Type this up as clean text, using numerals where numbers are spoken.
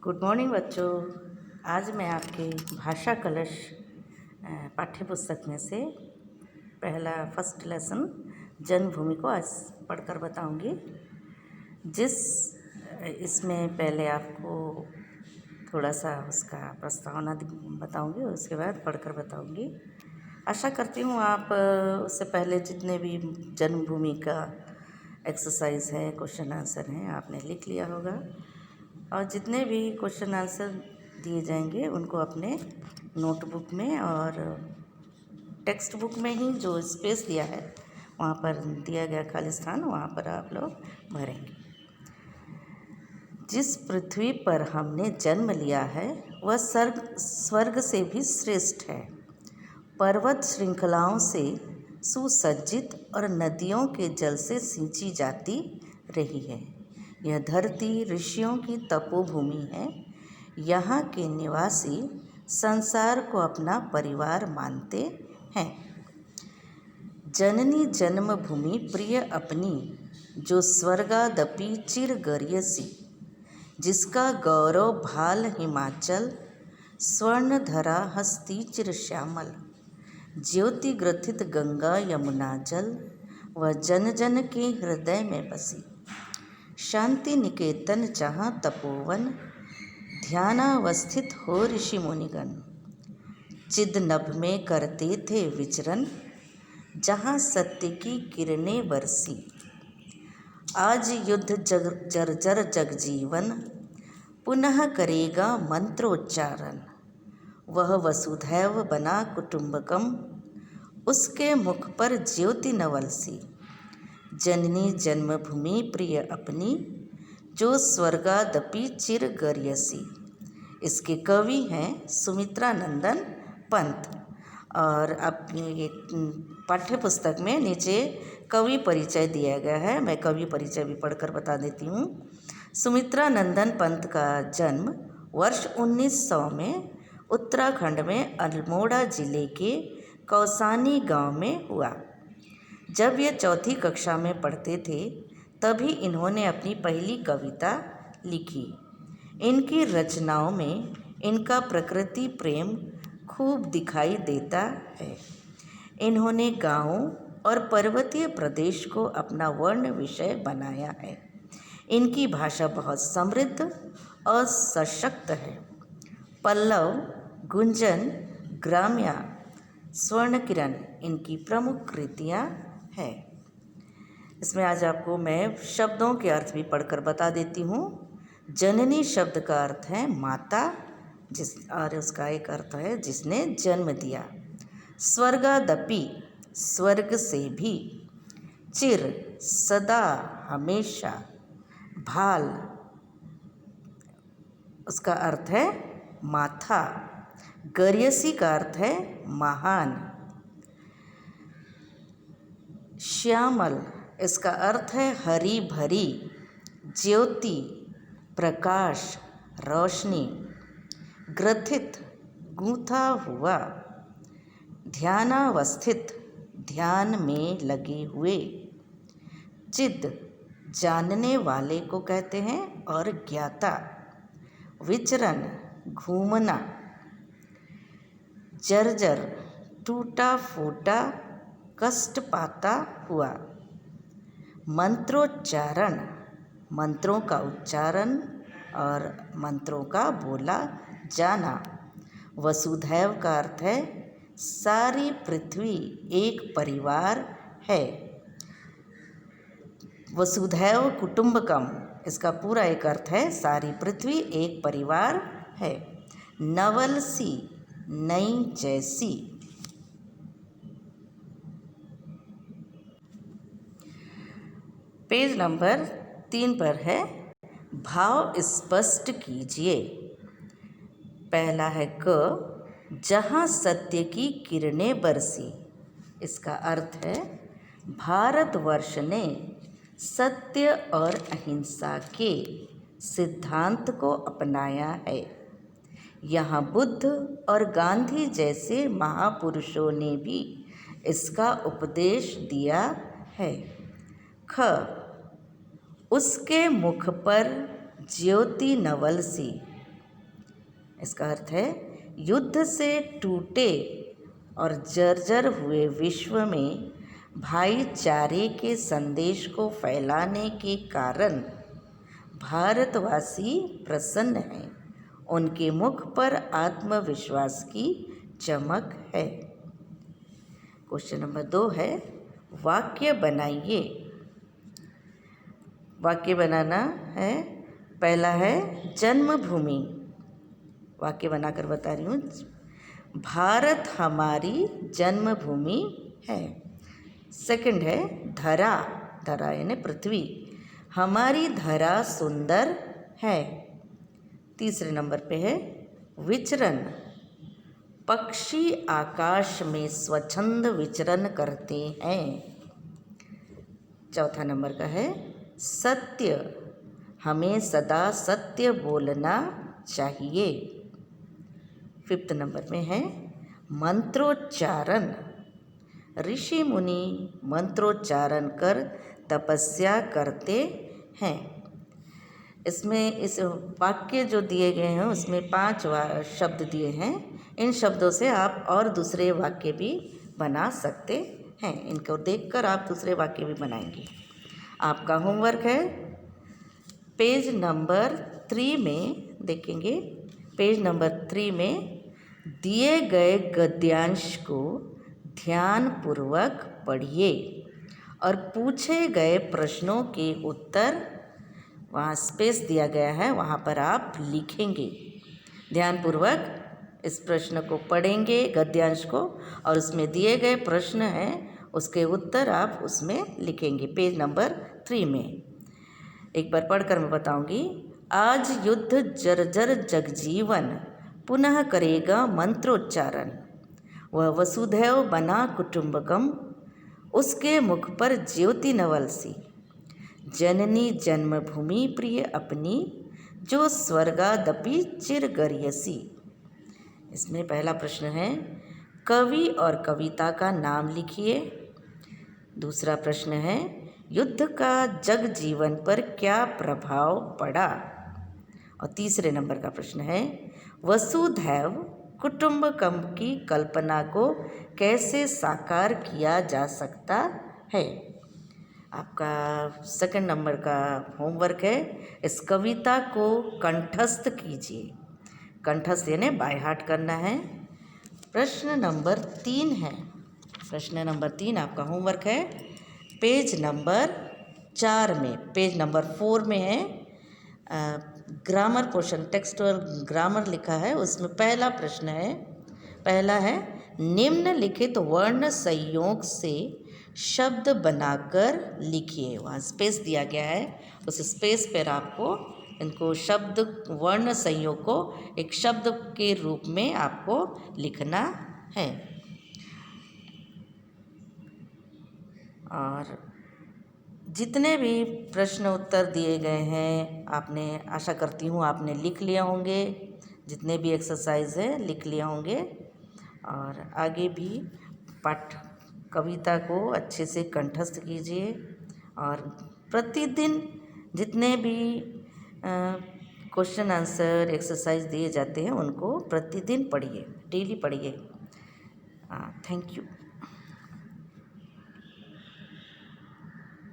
Good morning बच्चों। आज मैं आपके भाषा कलश पाठ्य पुस्तक में से पहला फर्स्ट लेसन जन्मभूमि को आज पढ़कर बताऊंगी। इसमें पहले आपको थोड़ा सा उसका प्रस्तावना बताऊंगी और उसके बाद पढ़कर बताऊंगी। आशा करती हूँ आप उससे पहले जितने भी जन्मभूमि का एक्सरसाइज है, क्वेश्चन आंसर हैं, आपने लिख लिया होगा और जितने भी क्वेश्चन आंसर दिए जाएंगे उनको अपने नोटबुक में और टेक्स्ट बुक में ही जो स्पेस दिया है वहाँ पर दिया गया खाली स्थान वहाँ पर आप लोग भरेंगे। जिस पृथ्वी पर हमने जन्म लिया है वह स्वर्ग से भी श्रेष्ठ है। पर्वत श्रृंखलाओं से सुसज्जित और नदियों के जल से सिंची जाती रही है। यह धरती ऋषियों की तपोभूमि है। यहाँ के निवासी संसार को अपना परिवार मानते हैं। जननी जन्मभूमि प्रिय अपनी, जो स्वर्गादपि चिर गर्यसी। जिसका गौरव भाल हिमाचल, स्वर्णधरा हस्ती चिर श्यामल। ज्योति ग्रथित गंगा यमुना जल, वह जन जन के हृदय में बसी। शांति निकेतन जहाँ तपोवन, ध्यानावस्थित हो ऋषि मुनिगण। चिद नभ में करते थे विचरण, जहाँ सत्य की किरणें बरसी। आज युद्ध जर्जर जगजीवन, पुनः करेगा मंत्रोच्चारण। वह वसुधैव बना कुटुंबकम, उसके मुख पर ज्योति नवलसी। जननी जन्मभूमि प्रिय अपनी, जो स्वर्गादपि चिर गर्यसी। इसके कवि हैं सुमित्रा नंदन पंत। और अपनी पाठ्य पुस्तक में नीचे कवि परिचय दिया गया है। मैं कवि परिचय भी पढ़कर बता देती हूँ। सुमित्रा नंदन पंत का जन्म वर्ष 1900 में उत्तराखंड में अल्मोड़ा जिले के कौसानी गांव में हुआ। जब ये चौथी कक्षा में पढ़ते थे तभी इन्होंने अपनी पहली कविता लिखी। इनकी रचनाओं में इनका प्रकृति प्रेम खूब दिखाई देता है। इन्होंने गाँवों और पर्वतीय प्रदेश को अपना वर्ण विषय बनाया है। इनकी भाषा बहुत समृद्ध और सशक्त है। पल्लव, गुंजन, ग्राम्या, स्वर्णकिरण इनकी प्रमुख कृतियाँ है। इसमें आज आपको मैं शब्दों के अर्थ भी पढ़कर बता देती हूँ। जननी शब्द का अर्थ है माता, और उसका एक अर्थ है जिसने जन्म दिया। स्वर्गादपि स्वर्ग से भी, चिर सदा हमेशा, भाल उसका अर्थ है माथा, गर्यसी का अर्थ है महान, श्यामल इसका अर्थ है हरी भरी, ज्योति प्रकाश रोशनी, ग्रथित गूंथा हुआ, ध्यानावस्थित ध्यान में लगे हुए, चिद जानने वाले को कहते हैं और ज्ञाता, विचरण घूमना, जर्जर टूटा फूटा कष्ट पाता हुआ, मंत्रोच्चारण मंत्रों का उच्चारण और मंत्रों का बोला जाना। वसुधैव का अर्थ है सारी पृथ्वी एक परिवार है। वसुधैव कुटुंबकम इसका पूरा एक अर्थ है सारी पृथ्वी एक परिवार है। नवलसी नई जैसी। पेज नंबर 3 पर है भाव स्पष्ट कीजिए। पहला है क, जहाँ सत्य की किरणें बरसी। इसका अर्थ है भारतवर्ष ने सत्य और अहिंसा के सिद्धांत को अपनाया है। यहाँ बुद्ध और गांधी जैसे महापुरुषों ने भी इसका उपदेश दिया है। ख, उसके मुख पर ज्योति नवलसी। इसका अर्थ है युद्ध से टूटे और जर्जर हुए विश्व में भाईचारे के संदेश को फैलाने के कारण भारतवासी प्रसन्न हैं। उनके मुख पर आत्मविश्वास की चमक है। क्वेश्चन नंबर 2 है वाक्य बनाइए। वाक्य बनाना है। पहला है जन्मभूमि। वाक्य बनाकर बता रही हूँ। भारत हमारी जन्मभूमि है। सेकंड है धरा। धरा यानी पृथ्वी। हमारी धरा सुंदर है। तीसरे नंबर पे है विचरण। पक्षी आकाश में स्वच्छंद विचरण करते हैं। चौथा नंबर का है सत्य। हमें सदा सत्य बोलना चाहिए। फिफ्थ नंबर में है मंत्रोच्चारण। ऋषि मुनि मंत्रोच्चारण कर तपस्या करते हैं। इसमें इस वाक्य जो दिए गए हैं उसमें 5 शब्द दिए हैं। इन शब्दों से आप और दूसरे वाक्य भी बना सकते हैं। इनको देखकर आप दूसरे वाक्य भी बनाएंगे। आपका होमवर्क है पेज नंबर 3 में देखेंगे। पेज नंबर 3 में दिए गए गद्यांश को ध्यानपूर्वक पढ़िए और पूछे गए प्रश्नों के उत्तर, वहाँ स्पेस दिया गया है, वहाँ पर आप लिखेंगे। ध्यानपूर्वक इस प्रश्न को पढ़ेंगे गद्यांश को, और उसमें दिए गए प्रश्न हैं उसके उत्तर आप उसमें लिखेंगे पेज नंबर 3 में। एक बार पढ़कर मैं बताऊंगी। आज युद्ध जर्जर जगजीवन पुनः करेगा मंत्रोच्चारण। वह वसुधैव बना कुटुंबकम, उसके मुख पर ज्योति नवल सी। जननी जन्मभूमि प्रिय अपनी, जो स्वर्गादपि चिरगर्यसी। इसमें पहला प्रश्न है कवि और कविता का नाम लिखिए। दूसरा प्रश्न है युद्ध का जग जीवन पर क्या प्रभाव पड़ा। और तीसरे नंबर का प्रश्न है वसुधैव कुटुंबकम की कल्पना को कैसे साकार किया जा सकता है। आपका सेकंड नंबर का होमवर्क है इस कविता को कंठस्थ कीजिए। कंठस्थ यानी बाय हार्ट करना है। प्रश्न नंबर 3 है। प्रश्न नंबर 3 आपका होमवर्क है पेज नंबर 4 में। पेज नंबर 4 में है ग्रामर पोर्शन, टेक्सटुअल ग्रामर लिखा है। उसमें पहला प्रश्न है, पहला है निम्नलिखित वर्ण संयोग से शब्द बनाकर लिखिए। वहाँ स्पेस दिया गया है, उस स्पेस पर आपको इनको शब्द वर्ण संयोग को एक शब्द के रूप में आपको लिखना है। और जितने भी प्रश्न उत्तर दिए गए हैं आपने, आशा करती हूँ आपने लिख लिया होंगे। जितने भी एक्सरसाइज है लिख लिया होंगे। और आगे भी पाठ कविता को अच्छे से कंठस्थ कीजिए। और प्रतिदिन जितने भी क्वेश्चन आंसर एक्सरसाइज दिए जाते हैं उनको प्रतिदिन पढ़िए, डेली पढ़िए। Thank you.